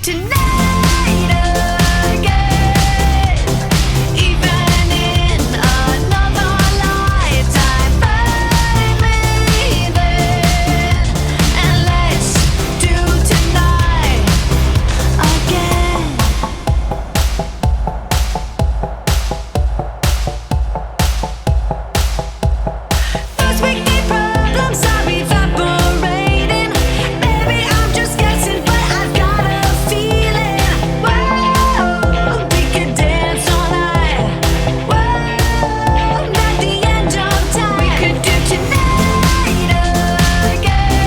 tonight again. Even in another lifetime, find me then, and let's do tonight again. First we need problems, are evaporating. Maybe I'm just guessing, but I've got a feeling. Whoa, we could dance all night. Whoa, not the end of time. We could do tonight again.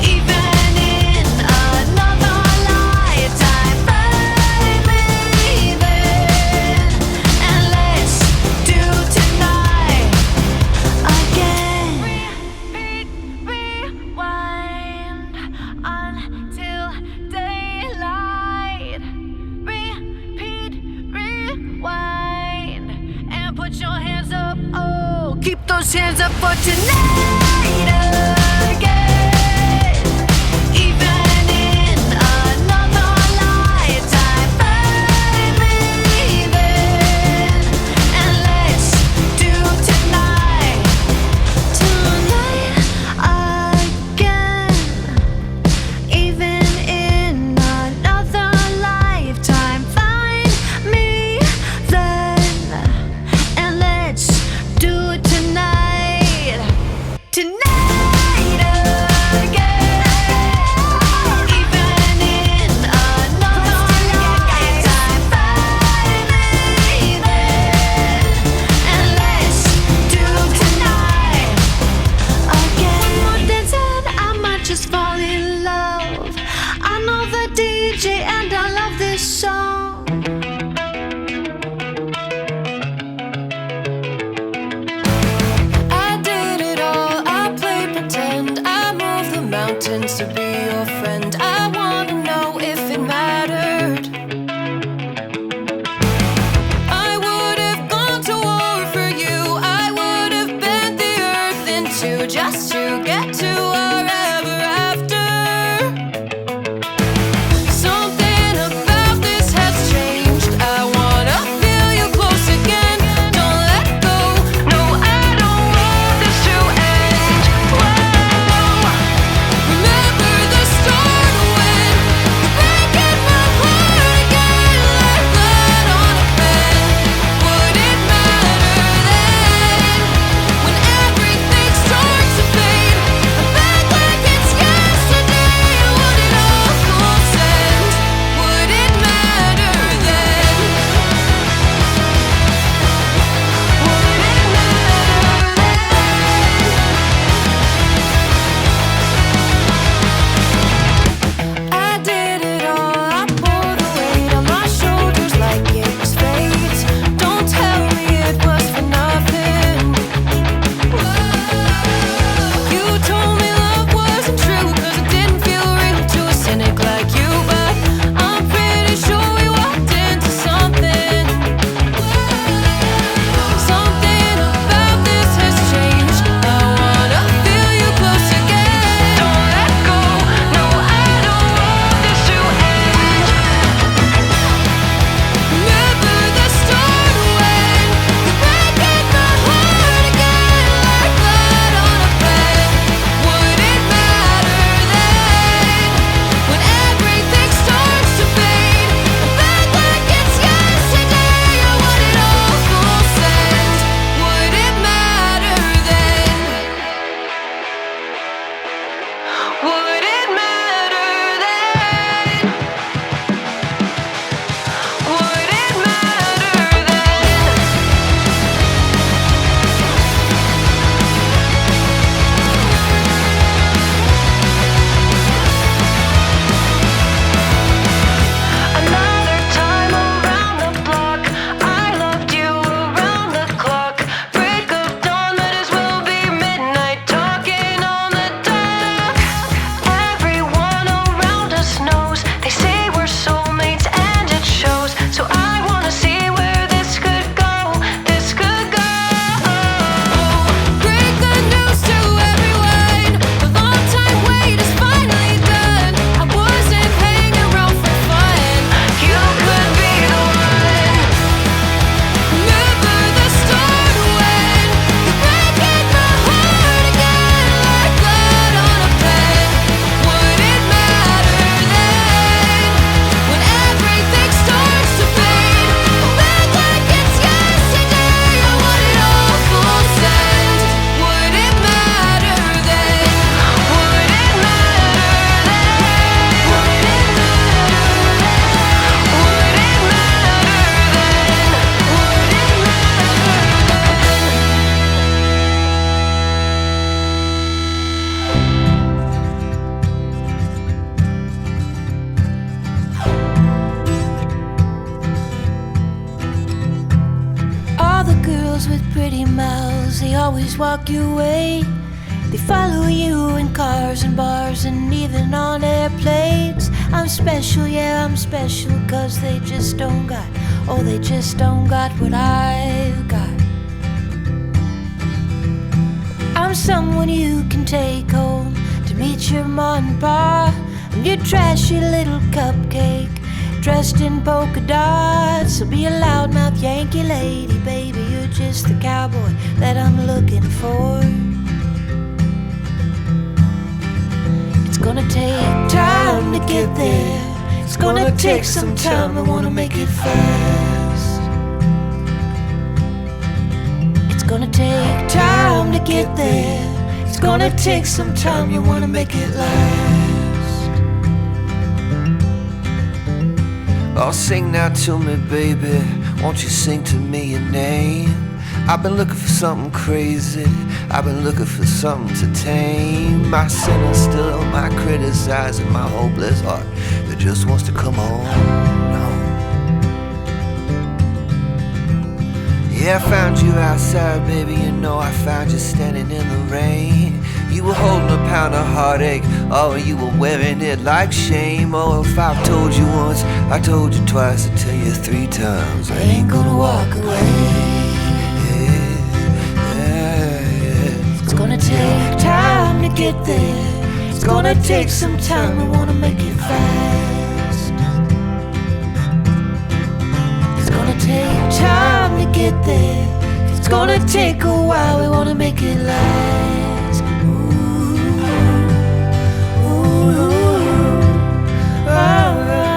Even in another lifetime, find me then, and let's do tonight again. Repeat, rewind until daylight. Repeat, rewind, and put your hands up. Oh, keep those hands up for tonight again. Even in another lifetime, find me then, and let's do tonight again. Even in another lifetime, find me then, and let's do it tonight. Tonight again. Even in another lifetime, find me then, and let's do tonight again. One more dance and I might just fall in love. I know the DJ and I love this song. I did it all, I played pretend. I moved the mountains to be your friend. I wanna know if it mattered. I would have gone to war for you. I would have bent the earth in two just to get to our ever after. Something about this has changed. I wanna feel you close again. Don't let go. No, I don't want this to end. Whoa. Remember the story. with pretty mouths, they always walk your way. They follow you in cars and bars and even on airplanes. I'm special, yeah, I'm special, 'cause they just don't got, oh, they just don't got what I've got. I'm someone you can take home to meet your mom and pa, and your trashy little cupcake dressed in polka dots. So be a loudmouth Yankee lady, baby, you're just the cowboy that I'm looking for. It's gonna take time to get there. It's gonna take some time, I wanna make it fast. It's gonna take time to get there. It's gonna take some time, you wanna make it last. Oh, sing now to me, baby, won't you sing to me your name? I've been looking for something crazy, I've been looking for something to tame my sinner still, my criticizing, my hopeless heart that just wants to come on. Yeah, I found you outside, baby, you know I found you standing in the rain. You were holding a pound of heartache, oh, and you were wearing it like shame. Oh, if I've told you once, I told you twice, I tell you 3 times, I ain't gonna walk away. It's gonna take time to get there. It's gonna take some time, we wanna make it fast. It's gonna take time to get there. It's gonna take a while, we wanna make it last. Ooh, ooh, oh, oh.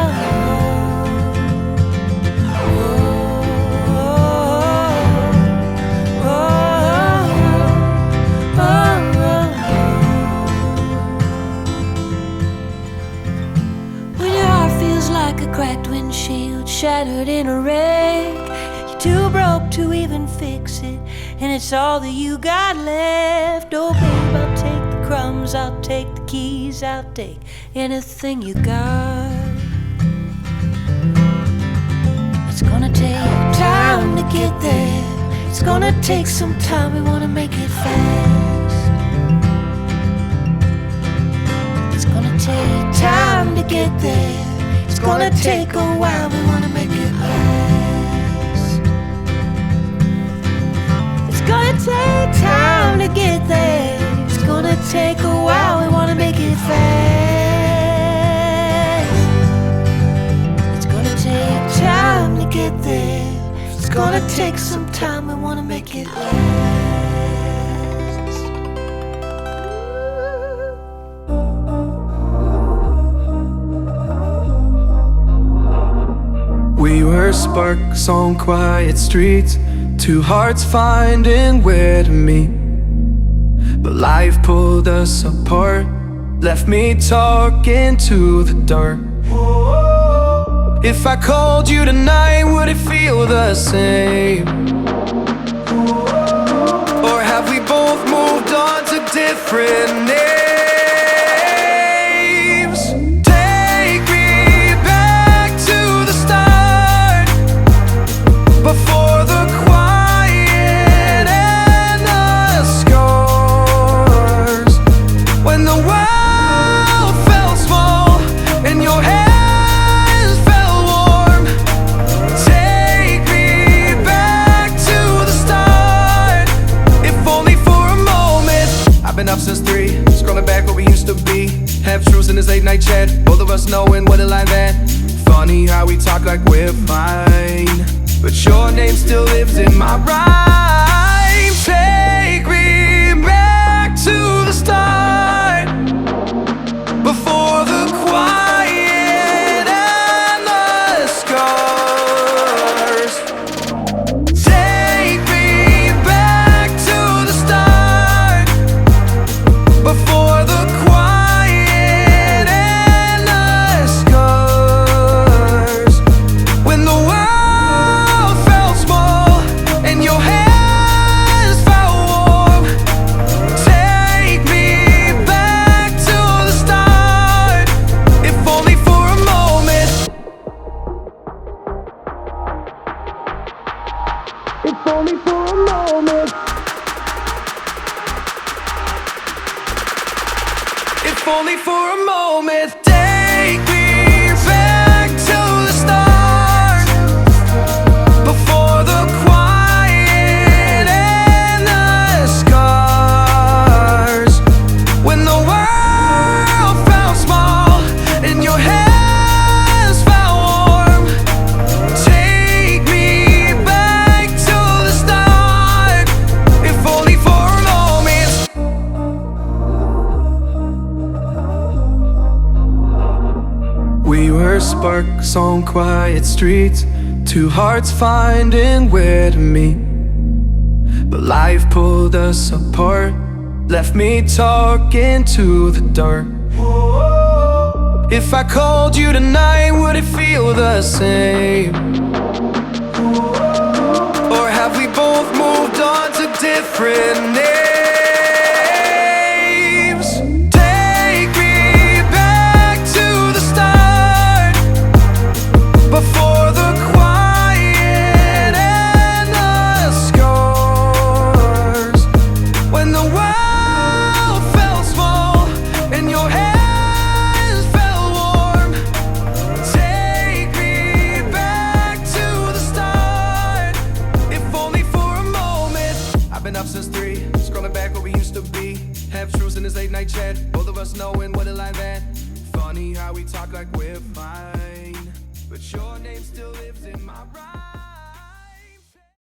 Cracked windshield, shattered in a wreck. You're too broke to even fix it, and it's all that you got left. Oh babe, I'll take the crumbs, I'll take the keys, I'll take anything you got. It's gonna take time to get there. It's gonna take some time, we wanna make it fast. It's gonna take time to get there. It's gonna take a while, we wanna make it last. It's gonna take time to get there. It's gonna take a while, we wanna make it fast. It's gonna take time to get there. It's gonna take some time, we wanna make it last. We were sparks on quiet streets, 2 hearts finding where to meet. But life pulled us apart, left me talking to the dark. If I called you tonight, would it feel the same? Or have we both moved on to different names? Take me back to the start, before the quiet and the scars. When the world felt small and your hands felt warm. Take me back to the start, if only for a moment. I've been up since 3, scrolling back where we used to be. Half truths in this late night chat, both of us knowing what it like that. Funny how we talk like we're fine, but your name still lives in my rhyme. Take me back to the start, before the quiet and the scars. Take me back to the start, before the quiet and the scars. When the world felt small and your hands felt warm. Take me We were sparks on quiet streets, two hearts finding where to meet. But life pulled us apart, left me talking to the dark. If I called you tonight, would it feel the same? Or have we both moved on to different names? Take me back to the start, before the quiet and the scars. When the world felt small and your hands felt warm. Take me back to the start, if only for a moment. I've been up since 3, scrolling back where we used to be. Half truths in this late night chat, both of us knowing what a line that. Funny how we talk like we're fine, but your name still lives in my rhyme.